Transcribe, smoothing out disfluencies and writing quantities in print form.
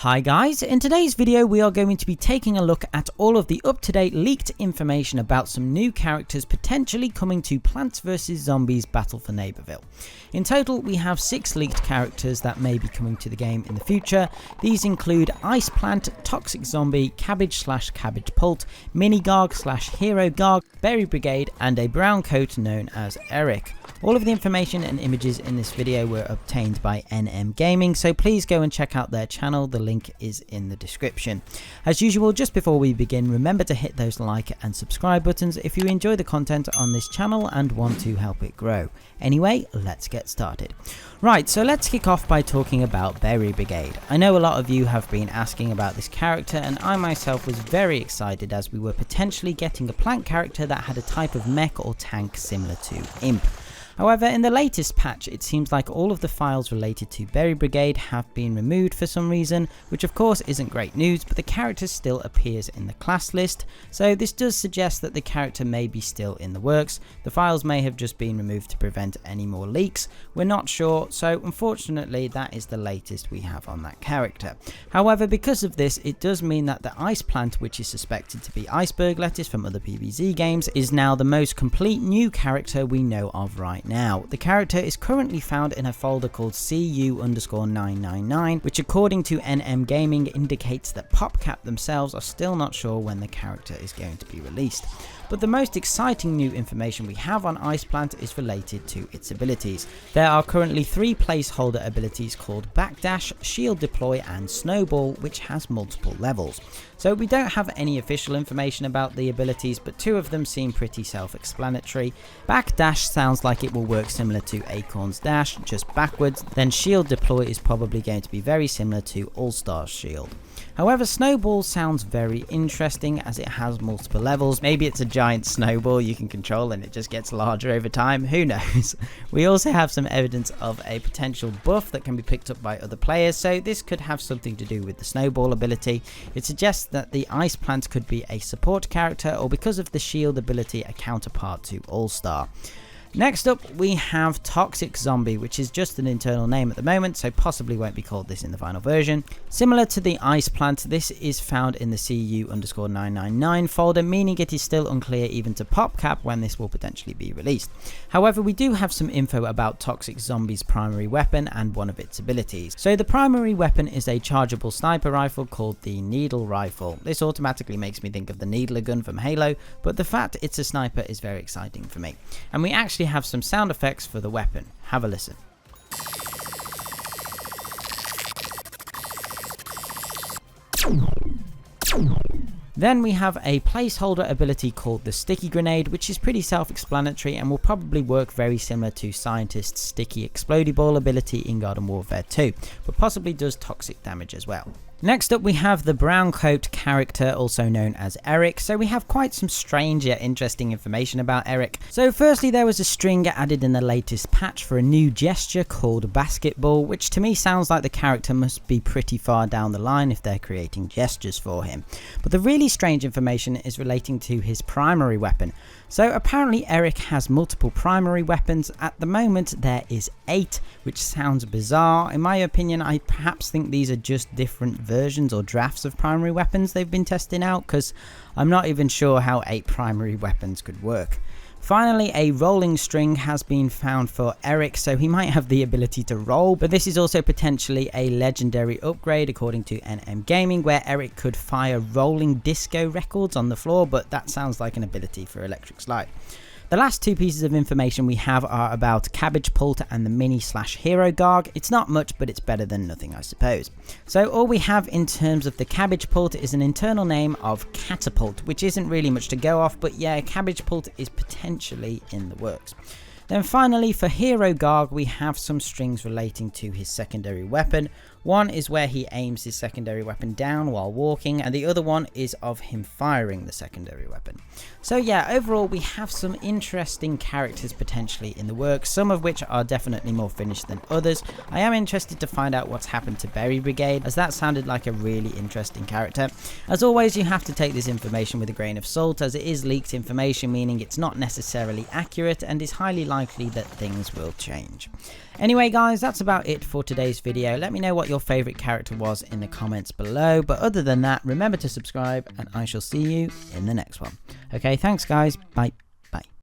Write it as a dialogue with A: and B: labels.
A: Hi guys, in today's video we are going to be taking a look at all of the up-to-date leaked information about some new characters potentially coming to Plants vs Zombies Battle for Neighborville. In total we have 6 leaked characters that may be coming to the game in the future. These include Ice Plant, Toxic Zombie, Cabbage/Cabbage Pult, Mini Garg/Hero Garg, Berry Brigade and a brown coat known as Eric. All of the information and images in this video were obtained by NMGaming, so please go and check out their channel, the link is in the description. As usual, just before we begin, remember to hit those like and subscribe buttons if you enjoy the content on this channel and want to help it grow. Anyway, let's get started. Right, so let's kick off by talking about Berry Brigade. I know a lot of you have been asking about this character and I myself was very excited as we were potentially getting a plant character that had a type of mech or tank similar to Imp. However, in the latest patch, it seems like all of the files related to Berry Brigade have been removed for some reason, which of course isn't great news, but the character still appears in the class list, so this does suggest that the character may be still in the works. The files may have just been removed to prevent any more leaks, we're not sure, so unfortunately that is the latest we have on that character. However, because of this, it does mean that the Ice Plant, which is suspected to be iceberg lettuce from other PvZ games, is now the most complete new character we know of right now. The character is currently found in a folder called CU_999, which according to NMGaming indicates that PopCap themselves are still not sure when the character is going to be released. But the most exciting new information we have on Ice Plant is related to its abilities. There are currently 3 placeholder abilities called Backdash, Shield Deploy and Snowball, which has multiple levels. So we don't have any official information about the abilities, but 2 of them seem pretty self-explanatory. Backdash sounds like it will work similar to Acorn's Dash, just backwards, then Shield Deploy is probably going to be very similar to All-Star's Shield. However, Snowball sounds very interesting as it has multiple levels. Maybe it's a giant snowball you can control and it just gets larger over time, who knows. We also have some evidence of a potential buff that can be picked up by other players, so this could have something to do with the Snowball ability. It suggests that the Ice Plant could be a support character or because of the Shield ability a counterpart to All-Star. Next up we have Toxic Zombie, which is just an internal name at the moment, so possibly won't be called this in the final version. Similar to the Ice Plant, this is found in the CU_999 folder, meaning it is still unclear even to PopCap when this will potentially be released. However, we do have some info about Toxic Zombie's primary weapon and one of its abilities. So the primary weapon is a chargeable sniper rifle called the Needle Rifle. This automatically makes me think of the Needler gun from Halo, but the fact it's a sniper is very exciting for me. And we actually have some sound effects for the weapon. Have a listen. Then we have a placeholder ability called the Sticky Grenade, which is pretty self-explanatory and will probably work very similar to Scientist's Sticky Explodey Ball ability in Garden Warfare 2, but possibly does toxic damage as well. Next up we have the brown coat character, also known as Eric. So we have quite some strange yet interesting information about Eric. So firstly, there was a string added in the latest patch for a new gesture called Basketball, which to me sounds like the character must be pretty far down the line if they're creating gestures for him. But the really strange information is relating to his primary weapon. So apparently Eric has multiple primary weapons. At the moment there is 8, which sounds bizarre. In my opinion, I perhaps think these are just different versions or drafts of primary weapons they've been testing out, because I'm not even sure how 8 primary weapons could work. Finally, a rolling string has been found for Eric, so he might have the ability to roll, but this is also potentially a legendary upgrade according to NMGaming, where Eric could fire rolling disco records on the floor, but that sounds like an ability for Electric Slide. The last 2 pieces of information we have are about Cabbage Pult and the Mini/Hero Garg. It's not much, but it's better than nothing, I suppose. So all we have in terms of the Cabbage Pult is an internal name of Catapult, which isn't really much to go off, but yeah, Cabbage Pult is potentially in the works. Then finally, for Hero Garg, we have some strings relating to his secondary weapon. One is where he aims his secondary weapon down while walking, and the other one is of him firing the secondary weapon. So yeah, overall we have some interesting characters potentially in the works, some of which are definitely more finished than others. I am interested to find out what's happened to Berry Brigade, as that sounded like a really interesting character. As always, you have to take this information with a grain of salt, as it is leaked information, meaning it's not necessarily accurate and is highly likely that things will change. Anyway guys, that's about it for today's video. Let me know what your favourite character was in the comments below. But other than that, remember to subscribe and I shall see you in the next one. Okay, thanks guys. Bye.